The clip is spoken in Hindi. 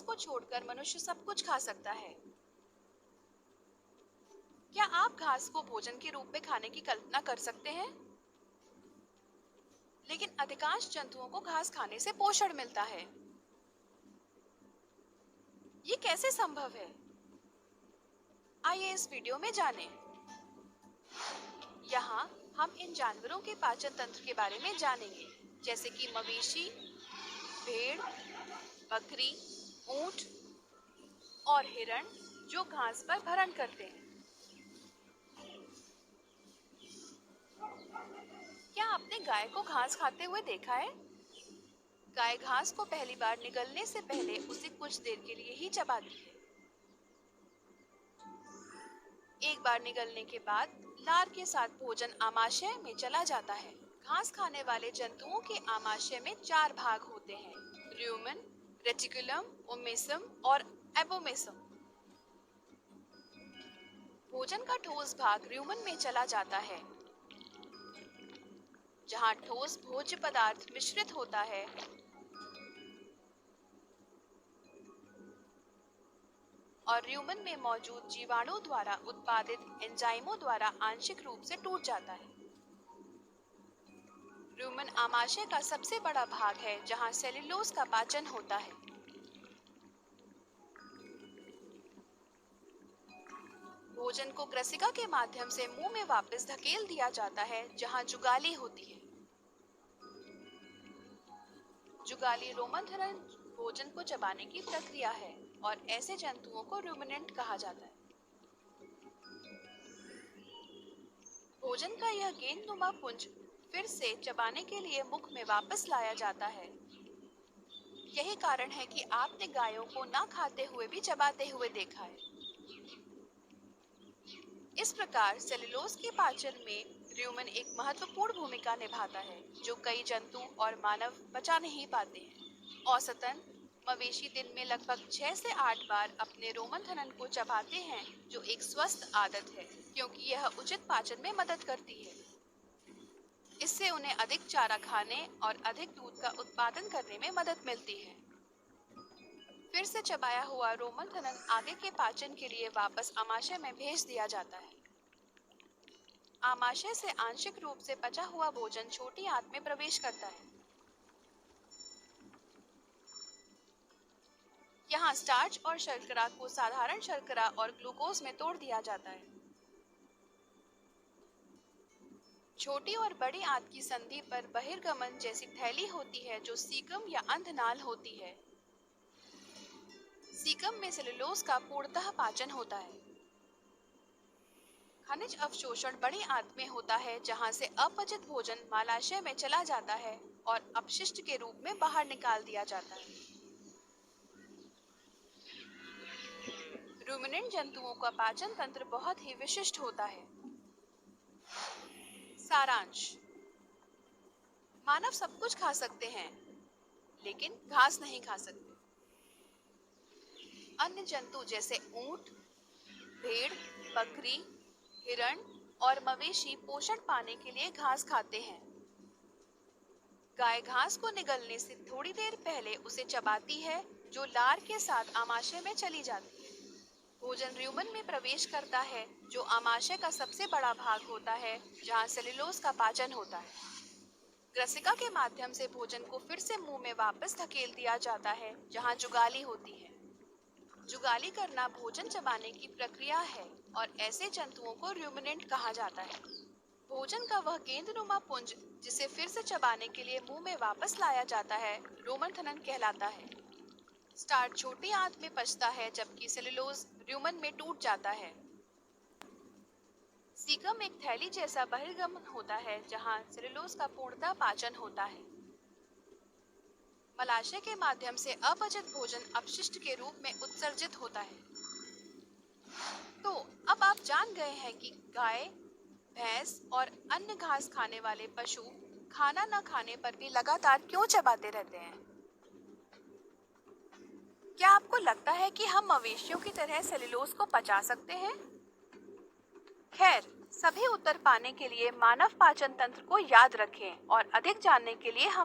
को छोड़कर मनुष्य सब कुछ खा सकता है। क्या आप घास को भोजन के रूप में खाने की कल्पना कर सकते हैं? लेकिन अधिकांश जंतुओं को घास खाने से पोषण मिलता है। ये कैसे संभव है? आइए इस वीडियो में जानें। यहाँ हम इन जानवरों के पाचन तंत्र के बारे में जानेंगे, जैसे कि मवेशी, भेड़, बकरी, ऊंट और हिरण जो घास पर भरण करते हैं। क्या आपने गाय को घास खाते हुए देखा है? गाय घास को पहली बार निगलने से पहले उसे कुछ देर के लिए ही चबाती है। एक बार निगलने के बाद लार के साथ भोजन आमाशय में चला जाता है। घास खाने वाले जंतुओं के आमाशय में 4 भाग होते हैं: र्यूमेन, रेटिकुलम, ओमेसम और एबोमेसम। भोजन का ठोस भाग र्यूमेन में चला जाता है, जहां ठोस भोज्य पदार्थ मिश्रित होता है और र्यूमेन में मौजूद जीवाणु द्वारा उत्पादित एंजाइमों द्वारा आंशिक रूप से टूट जाता है। र्यूमेन आमाशय का सबसे बड़ा भाग है, जहां सेल्यूलोज का पाचन होता है। भोजन को ग्रसिका के माध्यम से मुंह में वापस धकेल दिया जाता है, जहां जुगाली होती है। जुगाली रोमन्थन भोजन को चबाने की प्रक्रिया है और ऐसे जंतुओं को रूमिनेंट कहा जाता है। भोजन का यह गेंदनुमा पुंज फिर से चबाने के लिए मुख में वापस लाया जाता है। यही कारण है कि आपने गायों को ना खाते हुए भी चबाते हुए देखा है। इस प्रकार सेल्यूलोज के पाचन में र्यूमेन एक महत्वपूर्ण भूमिका निभाता है, जो कई जंतु और मानव पचा नहीं पाते हैं। औसतन मवेशी दिन में लगभग 6 से 8 बार अपने रोमन्थन को चबाते हैं, जो एक स्वस्थ आदत है, क्योंकि यह उचित पाचन में मदद करती है। इससे उन्हें अधिक चारा खाने और अधिक दूध का उत्पादन करने में मदद मिलती है। फिर से चबाया हुआ रोमन्थन आगे के पाचन के लिए वापस आमाशय में भेज दिया जाता है। आमाशय से आंशिक रूप से पचा हुआ भोजन छोटी आंत में प्रवेश करता है। यहाँ स्टार्च और शर्करा को साधारण शर्करा और ग्लूकोज में तोड़ दिया जाता है। छोटी और बड़ी आंत की संधि पर बहिर्गमन जैसी थैली होती है, जो सीकम या अंधनाल होती है। सीकम में सेल्यूलोज का पूर्णतः पाचन होता है। खनिज अवशोषण बड़ी आंत में होता है, जहां से अपचित भोजन मालाशय में चला जाता है और अपशिष्ट के रूप में बाहर निकाल दिया जाता है। रूमिनेंट जंतुओं का पाचन तंत्र बहुत ही विशिष्ट होता है। सारांश: मानव सब कुछ खा सकते हैं, लेकिन घास नहीं खा सकते। अन्य जंतु जैसे ऊंट, भेड़, बकरी, हिरण और मवेशी पोषण पाने के लिए घास खाते हैं। गाय घास को निगलने से थोड़ी देर पहले उसे चबाती है, जो लार के साथ आमाशय में चली जाती है। भोजन र्यूमेन में प्रवेश करता है, जो आमाशय का सबसे बड़ा भाग होता है, जहां सेल्यूलोज का पाचन होता है। ग्रसिका के माध्यम से भोजन को फिर से मुंह में वापस धकेल दिया जाता है, जहां जुगाली होती है। जुगाली करना भोजन चबाने की प्रक्रिया है और ऐसे जंतुओं को रूमिनेंट कहा जाता है। भोजन का वह गेंदनुमा पुंज जिसे फिर से चबाने के लिए मुंह में वापस लाया जाता है, रोमन्थन कहलाता है। स्टार्च छोटी आंत में पचता है, जबकि सेल्यूलोज र्यूमेन में टूट जाता है। सीकम एक थैली जैसा बहिर्गमन होता है, जहां सेल्यूलोज का पूर्णतः पाचन होता है। मलाशय के माध्यम से अपचित भोजन अपशिष्ट के रूप में उत्सर्जित होता है। तो अब आप जान गए हैं कि गाय, भैंस और अन्य घास खाने वाले पशु खाना न खाने पर भी लगातार क्यों चबाते रहते हैं। क्या आपको लगता है कि हम मवेशियों की तरह सेल्यूलोज को पचा सकते हैं? खैर, सभी उत्तर पाने के लिए मानव पाचन तंत्र को याद रखें और अधिक जानने के लिए हम